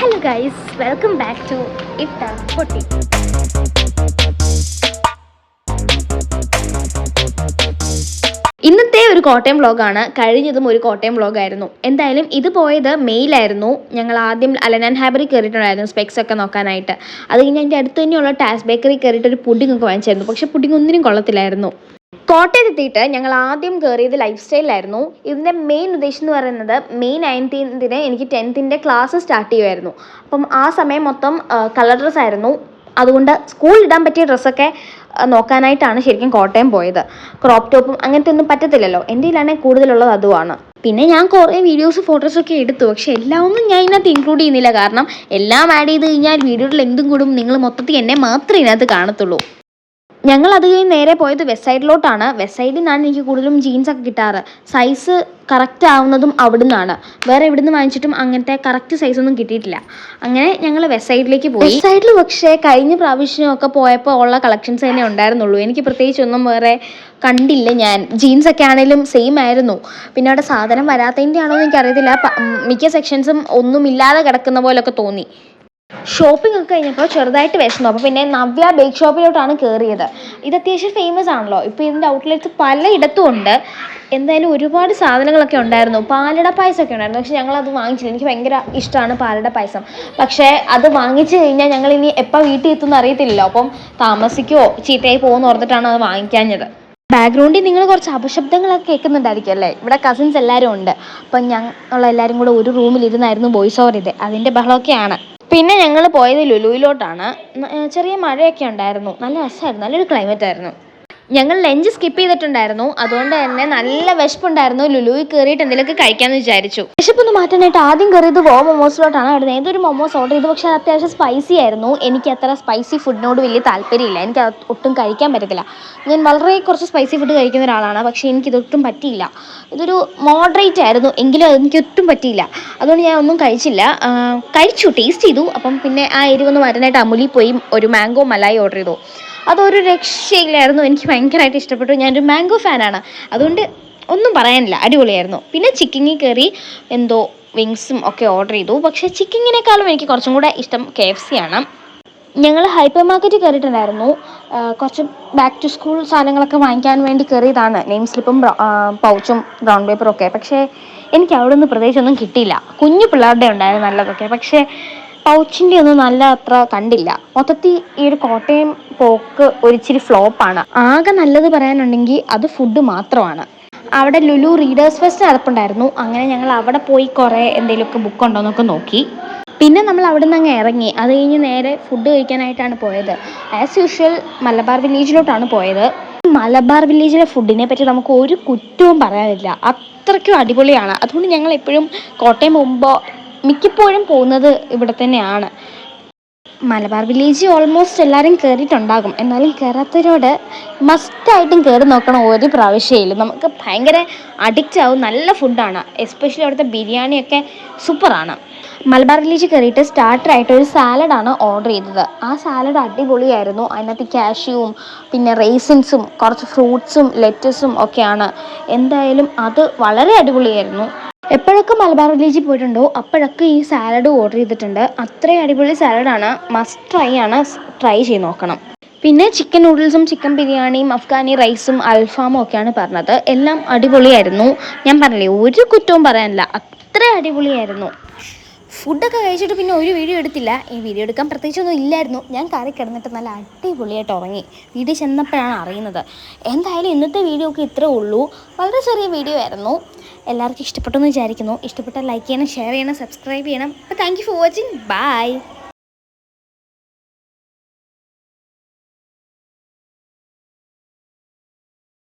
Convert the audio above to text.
Hello guys, welcome back to ഇട്ട പൊട്ടി. ഇന്നത്തെ ഒരു കോട്ടയം വ്ളോഗാണ്. കഴിഞ്ഞതും ഒരു കോട്ടയം വ്ളോഗായിരുന്നു. എന്തായാലും ഇത് പോയത് മെയിലായിരുന്നു. ഞങ്ങൾ ആദ്യം അലനാൻ ഹാബറി കയറിയിട്ടുണ്ടായിരുന്നു സ്പെക്സ് ഒക്കെ നോക്കാനായിട്ട്. അത് കഴിഞ്ഞ് എൻ്റെ അടുത്ത് തന്നെയുള്ള ടാസ് ബേക്കറി കയറിയിട്ട് ഒരു പുഡിംഗ് ഒക്കെ വാങ്ങിച്ചായിരുന്നു. പക്ഷേ പുഡിംഗ് ഒന്നിനും കൊള്ളത്തില്ലായിരുന്നു. കോട്ടയത്തെത്തിയിട്ട് ഞങ്ങൾ ആദ്യം കയറിയത് ലൈഫ് സ്റ്റൈലിലായിരുന്നു. ഇതിൻ്റെ മെയിൻ ഉദ്ദേശം എന്ന് പറയുന്നത് മെയ് 19ന് എനിക്ക് 10th ക്ലാസ് സ്റ്റാർട്ട് ചെയ്യുമായിരുന്നു. അപ്പം ആ സമയം മൊത്തം കളർ ഡ്രസ്സ് ആയിരുന്നു. അതുകൊണ്ട് സ്കൂളിൽ ഇടാൻ പറ്റിയ ഡ്രസ്സൊക്കെ നോക്കാനായിട്ടാണ് ശരിക്കും കോട്ടയം പോയത്. ക്രോപ്പ് ടോപ്പും അങ്ങനത്തെ ഒന്നും പറ്റത്തില്ലല്ലോ. എൻ്റെ കയ്യിലാണെങ്കിൽ കൂടുതലുള്ളത് അതുമാണ്. പിന്നെ ഞാൻ കുറേ വീഡിയോസ് ഫോട്ടോസൊക്കെ എടുത്തു. പക്ഷെ എല്ലാം ഒന്നും ഞാൻ ഇതിനകത്ത് ഇൻക്ലൂഡ് ചെയ്യുന്നില്ല. കാരണം എല്ലാം ആഡ് ചെയ്ത് കഴിഞ്ഞാൽ വീഡിയോയിൽ എന്തും കൂടും. നിങ്ങൾ മൊത്തത്തിൽ എന്നെ മാത്രമേ ഇതിനകത്ത് കാണത്തുള്ളൂ. ഞങ്ങൾ അത് കഴിഞ്ഞ് നേരെ പോയത് വെസ്റ്റ് സൈഡിലോട്ടാണ്. വെസ്റ്റ് സൈഡിൽ നിന്നാണ് എനിക്ക് കൂടുതലും ജീൻസൊക്കെ കിട്ടാറ്. സൈസ് കറക്റ്റ് ആവുന്നതും അവിടെ നിന്നാണ്. വേറെ എവിടെ നിന്ന് വാങ്ങിച്ചിട്ടും അങ്ങനത്തെ കറക്റ്റ് സൈസൊന്നും കിട്ടിയിട്ടില്ല. അങ്ങനെ ഞങ്ങൾ വെസ്റ്റ് സൈഡിലേക്ക് പോയി. വെസ്റ്റ് സൈഡിൽ പക്ഷേ കഴിഞ്ഞ പ്രാവശ്യമൊക്കെ പോയപ്പോൾ ഉള്ള കളക്ഷൻസ് തന്നെ ഉണ്ടായിരുന്നുള്ളൂ. എനിക്ക് പ്രത്യേകിച്ചൊന്നും വേറെ കണ്ടില്ല. ഞാൻ ജീൻസൊക്കെ ആണെങ്കിലും സെയിം ആയിരുന്നു. പിന്നെ അവിടെ സാധനം വരാത്തതിൻ്റെ ആണോ എന്ന് എനിക്കറിയത്തില്ല. മിക്ക സെക്ഷൻസും ഒന്നുമില്ലാതെ കിടക്കുന്ന പോലൊക്കെ തോന്നി. ഷോപ്പിംഗ് ഒക്കെ കഴിഞ്ഞപ്പോൾ ചെറുതായിട്ട് വിശന്നു. അപ്പോൾ പിന്നെ നവ്യ ബേക്ക് ഷോപ്പിലോട്ടാണ് കയറിയത്. ഇത് അത്യാവശ്യം ഫേമസ് ആണല്ലോ. ഇപ്പോൾ ഇതിൻ്റെ ഔട്ട്ലെറ്റ്സ് പലയിടത്തും ഉണ്ട്. എന്തായാലും ഒരുപാട് സാധനങ്ങളൊക്കെ ഉണ്ടായിരുന്നു. പാലട പായസമൊക്കെ ഉണ്ടായിരുന്നു. പക്ഷെ ഞങ്ങളത് വാങ്ങിച്ചില്ല. എനിക്ക് ഭയങ്കര ഇഷ്ടമാണ് പാലട പായസം. പക്ഷേ അത് വാങ്ങിച്ചു കഴിഞ്ഞാൽ ഞങ്ങൾ ഇനി എപ്പോൾ വീട്ടിൽ എത്തുമെന്ന് അറിയത്തില്ലല്ലോ. അപ്പം താമസിക്കുമോ ചീത്തയായി പോകുമെന്ന് ഓർത്തിട്ടാണ് അത് വാങ്ങിക്കാഞ്ഞത്. ബാക്ക്ഗ്രൗണ്ടിൽ നിങ്ങൾ കുറച്ച് അപശബ്ദങ്ങളൊക്കെ കേൾക്കുന്നുണ്ടായിരിക്കും അല്ലേ? ഇവിടെ കസിൻസ് എല്ലാവരും ഉണ്ട്. അപ്പം ഞങ്ങളെല്ലാവരും കൂടെ ഒരു റൂമിലിരുന്നായിരുന്നു വോയിസ് ഓവർ ചെയ്തത്. അതിൻ്റെ ബഹളമൊക്കെയാണ്. പിന്നെ ഞങ്ങൾ പോയത് ലുലുവിലോട്ടാണ്. ചെറിയ മഴയൊക്കെ ഉണ്ടായിരുന്നു. നല്ല രസമായിരുന്നു. നല്ലൊരു ക്ലൈമറ്റ് ആയിരുന്നു. ഞങ്ങൾ ലഞ്ച് സ്കിപ്പ് ചെയ്തിട്ടുണ്ടായിരുന്നു. അതുകൊണ്ട് തന്നെ നല്ല വിശപ്പുണ്ടായിരുന്നു. ലുലുവിൽ കയറിയിട്ട് എന്തെങ്കിലുമൊക്കെ കഴിക്കാമെന്ന് വിചാരിച്ചു. വിശപ്പൊന്ന് മാറ്റാനായിട്ട് ആദ്യം കയറിയത് മൊമോസിലോട്ടാണ്. അവിടെ ഏതൊരു മൊമോസ് ഓർഡർ ചെയ്തു. പക്ഷേ അത് അത്യാവശ്യം സ്പൈസി ആയിരുന്നു. എനിക്ക് അത്ര സ്പൈസി ഫുഡിനോട് വലിയ താല്പര്യമില്ല. എനിക്ക് ഒട്ടും കഴിക്കാൻ പറ്റത്തില്ല. ഞാൻ വളരെ കുറച്ച് സ്പൈസി ഫുഡ് കഴിക്കുന്ന ഒരാളാണ്. പക്ഷേ എനിക്കിതൊട്ടും പറ്റിയില്ല. ഇതൊരു മോഡറേറ്റ് ആയിരുന്നു. എങ്കിലും എനിക്കൊട്ടും പറ്റിയില്ല. അതുകൊണ്ട് ഞാൻ ഒന്നും കഴിച്ചില്ല. കഴിച്ചു, ടേസ്റ്റ് ചെയ്തു. അപ്പം പിന്നെ ആ എരിവൊന്ന് മാറ്റാനായിട്ട് അമുലിൽ പോയി ഒരു മാംഗോ മലായി ഓർഡർ ചെയ്തു. അതൊരു രക്ഷയില്ലായിരുന്നു. എനിക്ക് ഭയങ്കരമായിട്ട് ഇഷ്ടപ്പെട്ടു. ഞാനൊരു മാംഗോ ഫാനാണ്. അതുകൊണ്ട് ഒന്നും പറയാനില്ല, അടിപൊളിയായിരുന്നു. പിന്നെ ചിക്കിങ്ങിൽ കയറി എന്തോ വിങ്സും ഒക്കെ ഓർഡർ ചെയ്തു. പക്ഷേ ചിക്കിങ്ങിനേക്കാളും എനിക്ക് കുറച്ചും കൂടെ ഇഷ്ടം KFC ആണ്. ഞങ്ങൾ ഹൈപ്പർ മാർക്കറ്റിൽ കയറിയിട്ടുണ്ടായിരുന്നു. കുറച്ച് ബാക്ക് ടു സ്കൂൾ സാധനങ്ങളൊക്കെ വാങ്ങിക്കാൻ വേണ്ടി കയറിയതാണ്. നെയിം സ്ലിപ്പും പൗച്ചും ബ്രൗൺ പേപ്പറും ഒക്കെ. പക്ഷേ എനിക്ക് അവിടെ നിന്ന് പ്രത്യേകിച്ചൊന്നും കിട്ടിയില്ല. കുഞ്ഞു പിള്ളേരുടെ ഉണ്ടായിരുന്നു നല്ലതൊക്കെ. പക്ഷേ പൗച്ചിൻ്റെ ഒന്നും നല്ല അത്ര കണ്ടില്ല. മൊത്തത്തിൽ ഈ ഒരു കോട്ടയം പോക്ക് ഒരിച്ചിരി ഫ്ലോപ്പാണ്. ആകെ നല്ലത് പറയാനുണ്ടെങ്കിൽ അത് ഫുഡ് മാത്രമാണ്. അവിടെ ലുലു റീഡേഴ്സ് ഫെസ്റ്റ് നടപ്പുണ്ടായിരുന്നു. അങ്ങനെ ഞങ്ങൾ അവിടെ പോയി കുറേ എന്തെങ്കിലുമൊക്കെ ബുക്ക് ഉണ്ടോ എന്നൊക്കെ നോക്കി. പിന്നെ നമ്മൾ അവിടെ നിന്ന് അങ്ങ് ഇറങ്ങി. അത് കഴിഞ്ഞ് നേരെ ഫുഡ് കഴിക്കാനായിട്ടാണ് പോയത്. ആസ് യൂഷ്വൽ മലബാർ വില്ലേജിലോട്ടാണ് പോയത്. മലബാർ വില്ലേജിലെ ഫുഡിനെ പറ്റി നമുക്ക് ഒരു കുറ്റവും പറയാനില്ല. അത്രയ്ക്കും അടിപൊളിയാണ്. അതുകൊണ്ട് ഞങ്ങൾ എപ്പോഴും കോട്ടയം പോകുമ്പോൾ മിക്കപ്പോഴും പോകുന്നത് ഇവിടെ തന്നെയാണ്. മലബാർ വില്ലേജ് ഓൾമോസ്റ്റ് എല്ലാവരും കയറിയിട്ടുണ്ടാകും. എന്നാലും കയറാത്തവരോട് മസ്റ്റായിട്ടും കയറി നോക്കണം ഒരു പ്രാവശ്യമില്ല. നമുക്ക് ഭയങ്കര അഡിക്റ്റ് ആവും. നല്ല ഫുഡാണ്. എസ്പെഷ്യലി അവിടുത്തെ ബിരിയാണിയൊക്കെ സൂപ്പറാണ്. മലബാർ വില്ലേജ് കയറിയിട്ട് സ്റ്റാർട്ടറായിട്ട് ഒരു സാലഡാണ് ഓർഡർ ചെയ്തത്. ആ സാലഡ് അടിപൊളിയായിരുന്നു. അതിനകത്ത് കാഷ്യൂവും പിന്നെ റേസിൻസും കുറച്ച് ഫ്രൂട്ട്സും ലെറ്റസും ഒക്കെയാണ്. എന്തായാലും അത് വളരെ അടിപൊളിയായിരുന്നു. എപ്പോഴൊക്കെ മലബാർ വില്ലേജിൽ പോയിട്ടുണ്ടോ അപ്പോഴൊക്കെ ഈ സാലഡ് ഓർഡർ ചെയ്തിട്ടുണ്ട്. അത്രയും അടിപൊളി സാലഡാണ്. മസ്റ്റ് ട്രൈ ആണ്. ട്രൈ ചെയ്ത് നോക്കണം. പിന്നെ ചിക്കൻ നൂഡിൽസും ചിക്കൻ ബിരിയാണിയും അഫ്ഗാനി റൈസും അൽഫാമും ഒക്കെയാണ് പറഞ്ഞത്. എല്ലാം അടിപൊളിയായിരുന്നു. ഞാൻ പറഞ്ഞില്ലേ, ഒരു കുറ്റവും പറയാനില്ല. അത്ര അടിപൊളിയായിരുന്നു. ഫുഡൊക്കെ കഴിച്ചിട്ട് പിന്നെ ഒരു വീഡിയോ എടുത്തില്ല. ഈ വീഡിയോ എടുക്കാൻ പ്രത്യേകിച്ചൊന്നും ഇല്ലായിരുന്നു. ഞാൻ കയറി കിടന്നിട്ട് നല്ല അടിപൊളിയായിട്ട് ഉറങ്ങി. വീഡിയോ ചെന്നപ്പോഴാണ് അറിയുന്നത്. എന്തായാലും ഇന്നത്തെ വീഡിയോ ഒക്കെ ഇത്രേ ഉള്ളൂ. വളരെ ചെറിയ വീഡിയോ ആയിരുന്നു. എല്ലാവർക്കും ഇഷ്ടപ്പെട്ടെന്ന് വിചാരിക്കുന്നു. ഇഷ്ടപ്പെട്ടാൽ ലൈക്ക് ചെയ്യണം, ഷെയർ ചെയ്യണം, സബ്സ്ക്രൈബ് ചെയ്യണം. അപ്പോൾ thank you for watching. By.